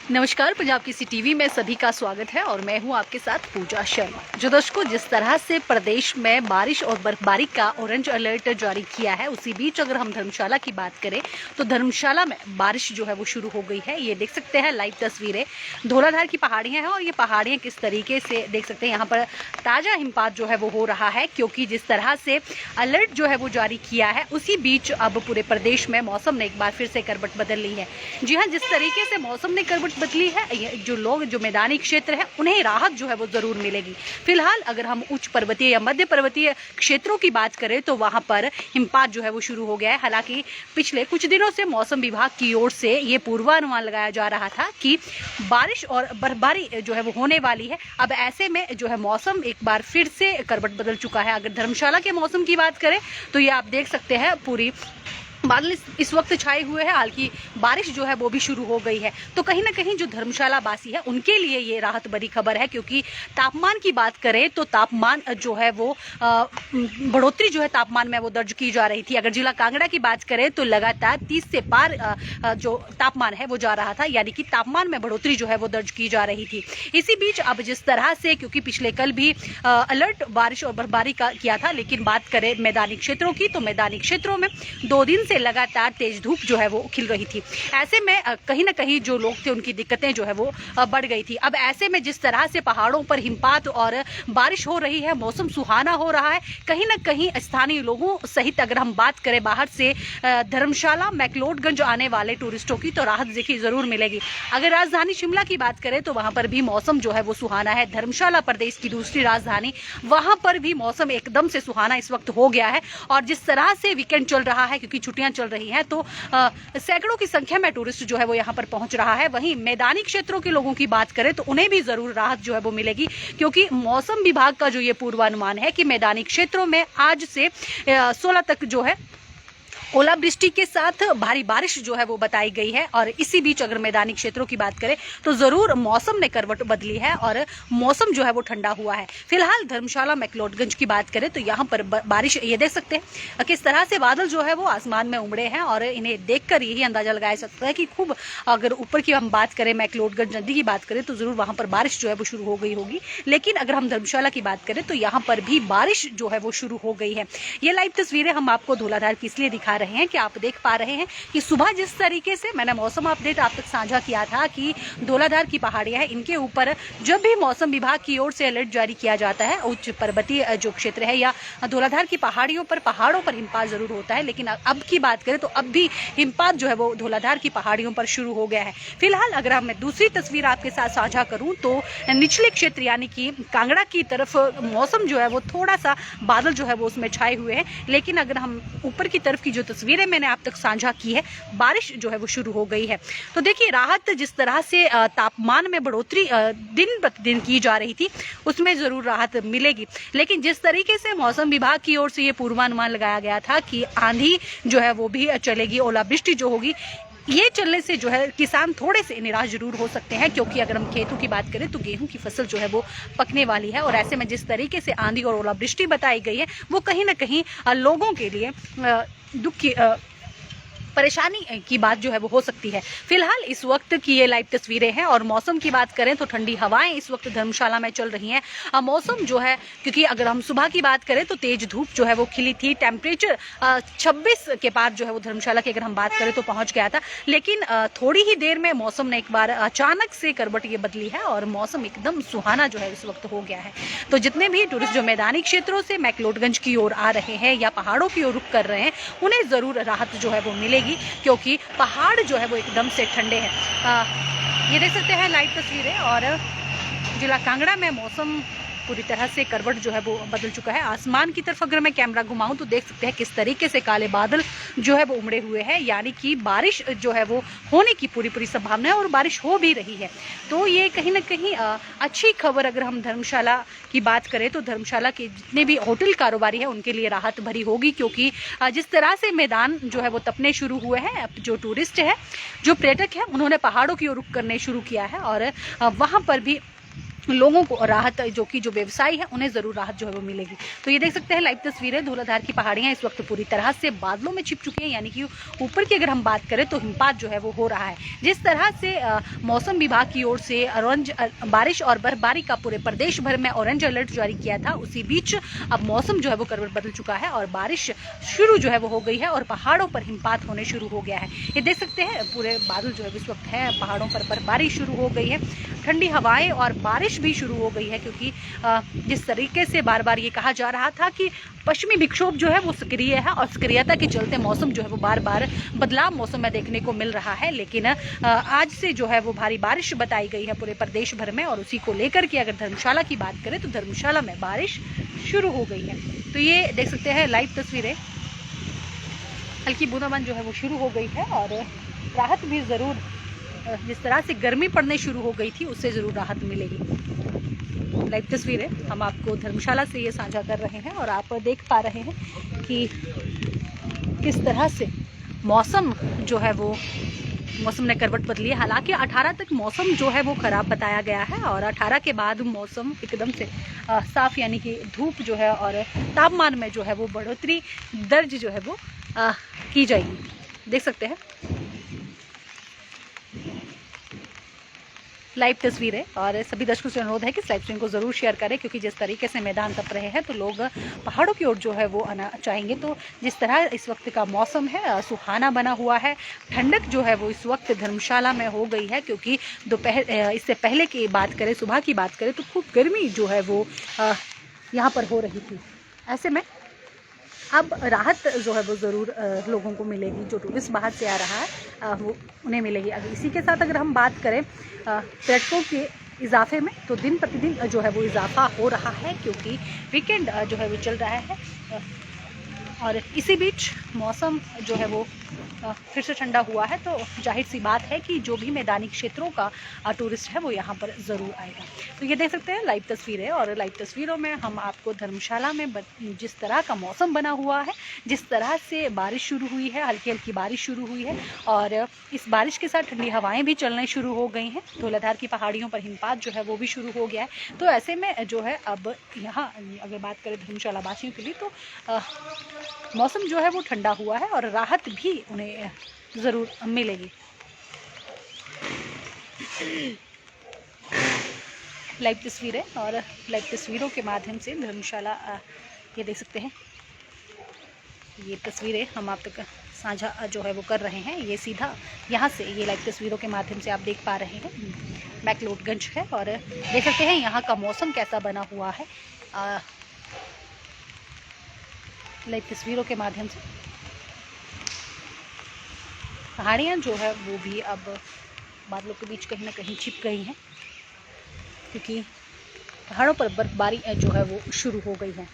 नमस्कार, पंजाब किसी टीवी में सभी का स्वागत है और मैं हूं आपके साथ पूजा शर्मा। जो दर्शकों, जिस तरह से प्रदेश में बारिश और बर्फबारी का ऑरेंज अलर्ट जारी किया है, उसी बीच अगर हम धर्मशाला की बात करें तो धर्मशाला में बारिश जो है वो शुरू हो गई है। ये देख सकते हैं लाइव तस्वीरें, धौलाधार की पहाड़ियां हैं और ये पहाड़ियां किस तरीके से देख सकते हैं। यहाँ पर ताज़ा हिमपात जो है वो हो रहा है, क्योंकि जिस तरह से अलर्ट जो है वो जारी किया है, उसी बीच अब पूरे प्रदेश में मौसम ने एक बार फिर से करवट बदल ली है। जी हाँ, जिस तरीके से मौसम ने करवट बदली है, जो लोग जो मैदानी क्षेत्र है उन्हें राहत जो है वो जरूर मिलेगी। फिलहाल अगर हम उच्च पर्वतीय या मध्य पर्वतीय क्षेत्रों की बात करें तो वहां पर हिमपात जो है वो शुरू हो गया है। हालांकि पिछले कुछ दिनों से मौसम विभाग की ओर से ये पूर्वानुमान लगाया जा रहा था कि बारिश और बर्फबारी जो है वो होने वाली है। अब ऐसे में जो है मौसम एक बार फिर से करवट बदल चुका है। अगर धर्मशाला के मौसम की बात करें तो ये आप देख सकते हैं, पूरी बादल इस वक्त छाए हुए हैं, हालांकि बारिश जो है वो भी शुरू हो गई है। तो कहीं ना कहीं जो धर्मशाला वासी है उनके लिए ये राहत भरी खबर है, क्योंकि तापमान की बात करें तो तापमान जो है वो बढ़ोतरी जो है तापमान में वो दर्ज की जा रही थी। अगर जिला कांगड़ा की बात करें तो लगातार 30 से पार जो तापमान है वो जा रहा था, यानी कि तापमान में बढ़ोतरी जो है वो दर्ज की जा रही थी। इसी बीच अब जिस तरह से, क्योंकि पिछले कल भी अलर्ट बारिश और बर्फबारी का किया था, लेकिन बात करें मैदानी क्षेत्रों की तो मैदानी क्षेत्रों में 2 दिन से लगातार तेज धूप जो है वो खिल रही थी। ऐसे में कहीं ना कहीं जो लोग थे उनकी दिक्कतें जो है वो बढ़ गई थी। अब ऐसे में जिस तरह से पहाड़ों पर हिमपात और बारिश हो रही है, मौसम सुहाना हो रहा है, कहीं ना कहीं स्थानीय लोगों सहित अगर हम बात करें बाहर से धर्मशाला मैक्लोडगंज आने वाले टूरिस्टों की, तो राहत देखिए जरूर मिलेगी। अगर राजधानी शिमला की बात करें तो वहां पर भी मौसम जो है वो सुहाना है। धर्मशाला प्रदेश की दूसरी राजधानी, वहां पर भी मौसम एकदम से सुहाना इस वक्त हो गया है। और जिस तरह से वीकेंड चल रहा है, क्योंकि छुट्टियां चल रही हैं, तो सैकड़ों की संख्या में टूरिस्ट जो है वो यहाँ पर पहुंच रहा है। वहीं मैदानी क्षेत्रों के लोगों की बात करें तो उन्हें भी जरूर राहत जो है वो मिलेगी, क्योंकि मौसम विभाग का जो ये पूर्वानुमान है कि मैदानी क्षेत्रों में आज से 16 तक जो है ओलावृष्टि के साथ भारी बारिश जो है वो बताई गई है। और इसी बीच अगर मैदानी क्षेत्रों की बात करें तो जरूर मौसम ने करवट बदली है और मौसम जो है वो ठंडा हुआ है। फिलहाल धर्मशाला मैक्लोडगंज की बात करें तो यहाँ पर बारिश, ये देख सकते हैं किस तरह से बादल जो है वो आसमान में उमड़े हैं, और इन्हें देखकर यही अंदाजा लगाया सकता है कि खूब, अगर ऊपर की हम बात करें, मैक्लोडगंज नदी की बात करें तो जरूर वहाँ पर बारिश जो है वो शुरू हो गई होगी। लेकिन अगर हम धर्मशाला की बात करें तो यहाँ पर भी बारिश जो है वो शुरू हो गई है। ये लाइव तस्वीरें हम आपको धौलाधार की इसलिए दिखा रहे हैं कि आप देख पा रहे हैं कि सुबह जिस तरीके से मैंने मौसम अपडेट आप तक साझा किया था कि धौलाधार की पहाड़ियां हैं, इनके ऊपर जब भी मौसम विभाग की ओर से अलर्ट जारी किया जाता है, उच्च पर्वतीय जो क्षेत्र है या धौलाधार की पहाड़ियों पर, पहाड़ों पर हिमपात जरूर होता है। लेकिन अब की बात करें तो अब भी हिमपात जो है वो धौलाधार की पहाड़ियों पर शुरू हो गया है। फिलहाल अगर मैं दूसरी तस्वीर आपके साथ साझा करूं तो निचले क्षेत्र यानी कि कांगड़ा की तरफ मौसम जो है वो थोड़ा सा बादल जो है वो उसमें छाए हुए हैं। लेकिन अगर हम ऊपर की तरफ की जो तस्वीरें मैंने आप तक साझा की है, बारिश जो है वो शुरू हो गई है। तो देखिए, राहत जिस तरह से तापमान में बढ़ोतरी दिन प्रतिदिन की जा रही थी, उसमें जरूर राहत मिलेगी। लेकिन जिस तरीके से मौसम विभाग की ओर से ये पूर्वानुमान लगाया गया था कि आंधी जो है वो भी चलेगी, ओलावृष्टि जो होगी, ये चलने से जो है किसान थोड़े से निराश जरूर हो सकते हैं, क्योंकि अगर हम खेतों की बात करें तो गेहूं की फसल जो है वो पकने वाली है। और ऐसे में जिस तरीके से आंधी और ओलावृष्टि बताई गई है, वो कहीं ना कहीं लोगों के लिए दुख की परेशानी की बात जो है वो हो सकती है। फिलहाल इस वक्त की ये लाइव तस्वीरें हैं। और मौसम की बात करें तो ठंडी हवाएं इस वक्त धर्मशाला में चल रही हैं। मौसम जो है, क्योंकि अगर हम सुबह की बात करें तो तेज धूप जो है वो खिली थी, टेम्परेचर 26 के पार जो है वो धर्मशाला की अगर हम बात करें तो पहुंच गया था। लेकिन थोड़ी ही देर में मौसम ने एक बार अचानक से करवट ये बदली है और मौसम एकदम सुहाना जो है इस वक्त हो गया है। तो जितने भी टूरिस्ट जो मैदानी क्षेत्रों से मैक्लोडगंज की ओर आ रहे हैं या पहाड़ों की ओर रुख कर रहे हैं, उन्हें जरूर राहत जो है वो मिलेगी, क्योंकि पहाड़ जो है वो एकदम से ठंडे हैं। ये देख सकते हैं लाइव तस्वीरें। और जिला कांगड़ा में मौसम पूरी तरह से करवट जो है वो बदल चुका है। आसमान की तरफ अगर मैं कैमरा घुमाऊं तो देख सकते हैं किस तरीके से काले बादल जो है वो उमड़े हुए हैं, यानी कि बारिश जो है वो होने की पूरी संभावना है और बारिश हो भी रही है। तो ये कहीं ना कहीं अच्छी खबर। अगर हम धर्मशाला की बात करें तो धर्मशाला के जितने भी होटल कारोबारी है उनके लिए राहत भरी होगी, क्योंकि जिस तरह से मैदान जो है वो तपने शुरू हुए हैं, जो टूरिस्ट है, जो पर्यटक है, उन्होंने पहाड़ों की ओर रुख करने शुरू किया है और वहाँ पर भी लोगों को राहत, जो व्यवसायी है उन्हें ज़रूर राहत जो है वो मिलेगी। तो ये देख सकते हैं लाइव तस्वीरें, धौलाधार की पहाड़ियाँ इस वक्त पूरी तरह से बादलों में छिप चुकी हैं, यानी कि ऊपर की अगर हम बात करें तो हिमपात जो है वो हो रहा है। जिस तरह से मौसम विभाग की ओर से ऑरेंज बारिश और बर्फबारी का पूरे प्रदेश भर में ऑरेंज अलर्ट जारी किया था, उसी बीच अब मौसम जो है वो करवट बदल चुका है और बारिश शुरू जो है वो हो गई है और पहाड़ों पर हिमपात होने शुरू हो गया है। ये देख सकते हैं पूरे बादल जो है इस वक्त है, पहाड़ों पर बर्फबारी शुरू हो गई है, ठंडी हवाएं और बारिश भी शुरू हो गई है, क्योंकि जिस तरीके से बार बार ये कहा जा रहा था कि पश्चिमी विक्षोभ जो है वो सक्रिय है और सक्रियता के चलते मौसम जो है वो बार बार बदलाव मौसम में देखने को मिल रहा है। लेकिन आज से जो है वो भारी बारिश बताई गई है पूरे प्रदेश भर में, और उसी को लेकर के अगर धर्मशाला की बात करें तो धर्मशाला में बारिश शुरू हो गई है। तो ये देख सकते हैं लाइव तस्वीरें, हल्की बूंदाबांद जो है वो शुरू हो गई है और राहत भी ज़रूर, जिस तरह से गर्मी पड़ने शुरू हो गई थी उससे ज़रूर राहत मिलेगी। लाइव तस्वीरें हम आपको धर्मशाला से ये साझा कर रहे हैं और आप देख पा रहे हैं कि किस तरह से मौसम जो है वो, मौसम ने करवट बदली है। हालांकि 18 तक मौसम जो है वो ख़राब बताया गया है और 18 के बाद मौसम एकदम से साफ़, यानी कि धूप जो है और तापमान में जो है वो बढ़ोतरी दर्ज जो है वो की जाएगी। देख सकते हैं लाइव तस्वीरें, और सभी दर्शकों से अनुरोध है कि इस लाइव स्ट्रीम को ज़रूर शेयर करें, क्योंकि जिस तरीके से मैदान तप रहे हैं तो लोग पहाड़ों की ओर जो है वो आना चाहेंगे। तो जिस तरह इस वक्त का मौसम है सुहाना बना हुआ है, ठंडक जो है वो इस वक्त धर्मशाला में हो गई है, क्योंकि दोपहर इससे पहले की बात करें, सुबह की बात करें तो खूब गर्मी जो है वो यहाँ पर हो रही थी। ऐसे में अब राहत जो है वो ज़रूर लोगों को मिलेगी, जो टूरिस्ट बाहर से आ रहा है वो उन्हें मिलेगी। अगर इसी के साथ अगर हम बात करें पर्यटकों के इजाफे में, तो दिन प्रतिदिन जो है वो इजाफा हो रहा है, क्योंकि वीकेंड जो है वो चल रहा है और इसी बीच मौसम जो है वो फिर से ठंडा हुआ है। तो जाहिर सी बात है कि जो भी मैदानी क्षेत्रों का टूरिस्ट है वो यहाँ पर ज़रूर आएगा। तो ये देख सकते हैं लाइव तस्वीरें, और लाइव तस्वीरों में हम आपको धर्मशाला में जिस तरह का मौसम बना हुआ है, जिस तरह से बारिश शुरू हुई है, हल्की हल्की बारिश शुरू हुई है और इस बारिश के साथ ठंडी हवाएँ भी चलने शुरू हो गई हैं। धौलाधार की पहाड़ियों पर हिमपात जो है वो भी शुरू हो गया है। तो ऐसे में जो है अब यहाँ अगर बात करें धर्मशाला वासियों के लिए, तो मौसम जो है वो ठंडा हुआ है और राहत भी उन्हें ज़रूर मिलेगी। लाइव तस्वीरें, और लाइव तस्वीरों के माध्यम से धर्मशाला ये देख सकते हैं, ये तस्वीरें हम आप तक साझा जो है वो कर रहे हैं। ये सीधा यहाँ से ये लाइव तस्वीरों के माध्यम से आप देख पा रहे हैं, मैक्लोडगंज है, और देख सकते हैं यहाँ का मौसम कैसा बना हुआ है लाइव तस्वीरों के माध्यम से। पहाड़ियाँ जो है वो भी अब बादलों के बीच कहीं ना कहीं छिप गई हैं, क्योंकि पहाड़ों पर बर्फबारी जो है वो शुरू हो गई है।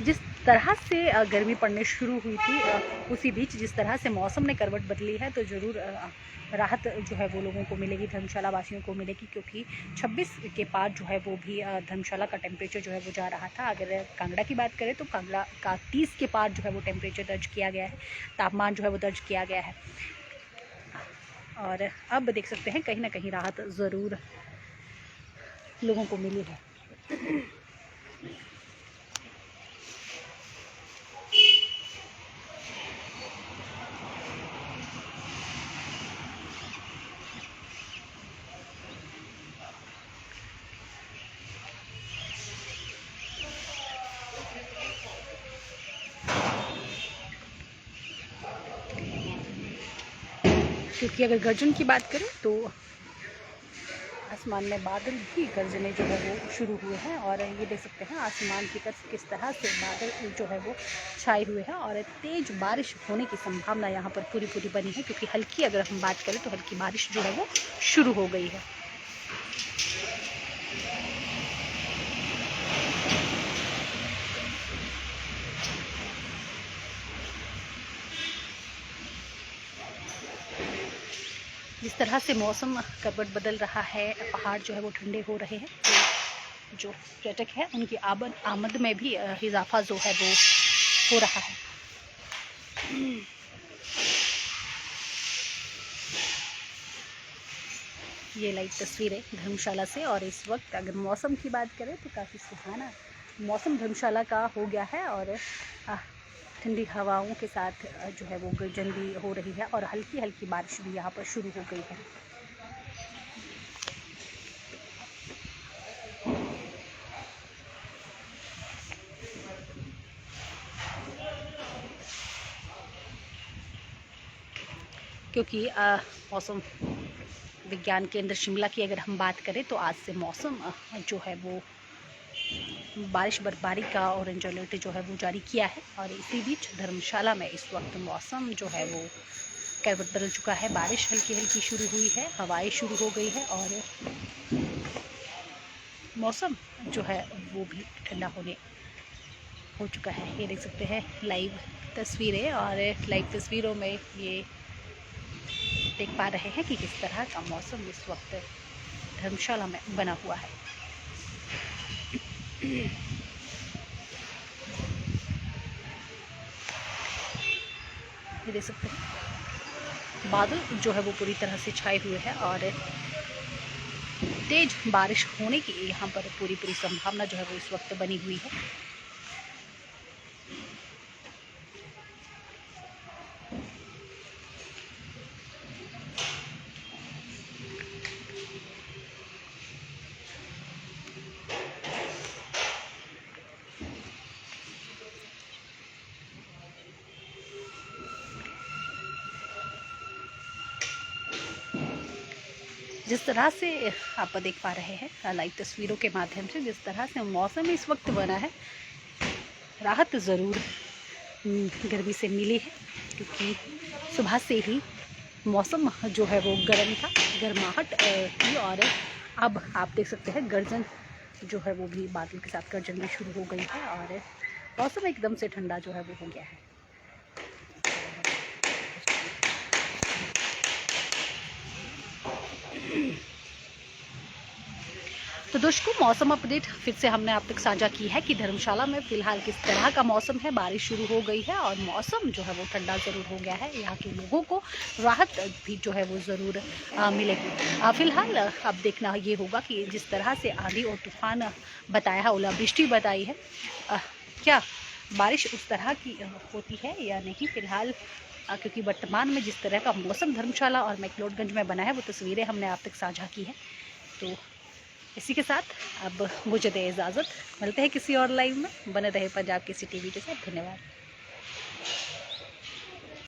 जिस तरह से गर्मी पड़ने शुरू हुई थी, उसी बीच जिस तरह से मौसम ने करवट बदली है, तो ज़रूर राहत जो है वो लोगों को मिलेगी, धर्मशाला वासियों को मिलेगी, क्योंकि 26 के पार जो है वो भी धर्मशाला का टेम्परेचर जो है वो जा रहा था। अगर कांगड़ा की बात करें तो कांगड़ा का 30 के पार जो है वो टेम्परेचर दर्ज किया गया है, तापमान जो है वो दर्ज किया गया है। और अब देख सकते हैं कहीं ना कहीं राहत ज़रूर लोगों को मिली है। क्योंकि अगर गर्जन की बात करें तो आसमान में बादल भी गर्जने जो है वो शुरू हुए हैं, और ये देख सकते हैं आसमान की तरफ किस तरह से बादल जो है वो छाए हुए हैं और तेज़ बारिश होने की संभावना यहाँ पर पूरी बनी है, क्योंकि हल्की अगर हम बात करें तो हल्की बारिश जो है वो शुरू हो गई है। जिस तरह से मौसम करवट बदल रहा है, पहाड़ जो है वो ठंडे हो रहे हैं, तो जो पर्यटक है उनकी आमद में भी इजाफा जो है वो हो रहा है। ये लाइव तस्वीरें धर्मशाला से। और इस वक्त अगर मौसम की बात करें तो काफ़ी सुहाना मौसम धर्मशाला का हो गया है और ठंडी हवाओं के साथ जो है वो गर्जन भी हो रही है और हल्की हल्की बारिश भी यहाँ पर शुरू हो गई है। क्योंकि मौसम विज्ञान केंद्र शिमला की अगर हम बात करें तो आज से मौसम जो है वो बारिश बर्फबारी का ऑरेंज अलर्ट जो है वो जारी किया है। और इसी बीच धर्मशाला में इस वक्त मौसम जो है वो करवट बदल चुका है। बारिश हल्की हल्की शुरू हुई है, हवाएं शुरू हो गई है और मौसम जो है वो भी ठंडा होने हो चुका है। ये देख सकते हैं लाइव तस्वीरें और लाइव तस्वीरों में ये देख पा रहे हैं कि किस तरह का मौसम इस वक्त धर्मशाला में बना हुआ है। ये देख सकते हैं बादल जो है वो पूरी तरह से छाए हुए हैं और तेज बारिश होने की यहाँ पर पूरी संभावना जो है वो इस वक्त बनी हुई है। जिस तरह से आप देख पा रहे हैं लाइव तस्वीरों के माध्यम से, जिस तरह से मौसम इस वक्त बना है, राहत ज़रूर गर्मी से मिली है क्योंकि सुबह से ही मौसम जो है वो गर्म था, गर्माहट थी और अब आप देख सकते हैं गर्जन जो है वो भी बादल के साथ गर्जन भी शुरू हो गई है और मौसम एकदम से ठंडा जो है वो हो गया है। तो दोस्तों मौसम अपडेट फिर से हमने आप तक साझा की है कि धर्मशाला में फ़िलहाल किस तरह का मौसम है। बारिश शुरू हो गई है और मौसम जो है वो ठंडा ज़रूर हो गया है। यहाँ के लोगों को राहत भी जो है वो ज़रूर मिलेगी। फ़िलहाल अब देखना ये होगा कि जिस तरह से आंधी और तूफान बताया है, ओलावृष्टि बताई है, क्या बारिश उस तरह की होती है या नहीं। फ़िलहाल क्योंकि वर्तमान में जिस तरह का मौसम धर्मशाला और मैक्लोडगंज में बना है वो तस्वीरें हमने आप तक साझा की है। तो इसी के साथ अब मुझे दे इजाज़त, मिलते हैं किसी और लाइव में। बने रहे पंजाब केसी टीवी के साथ। धन्यवाद।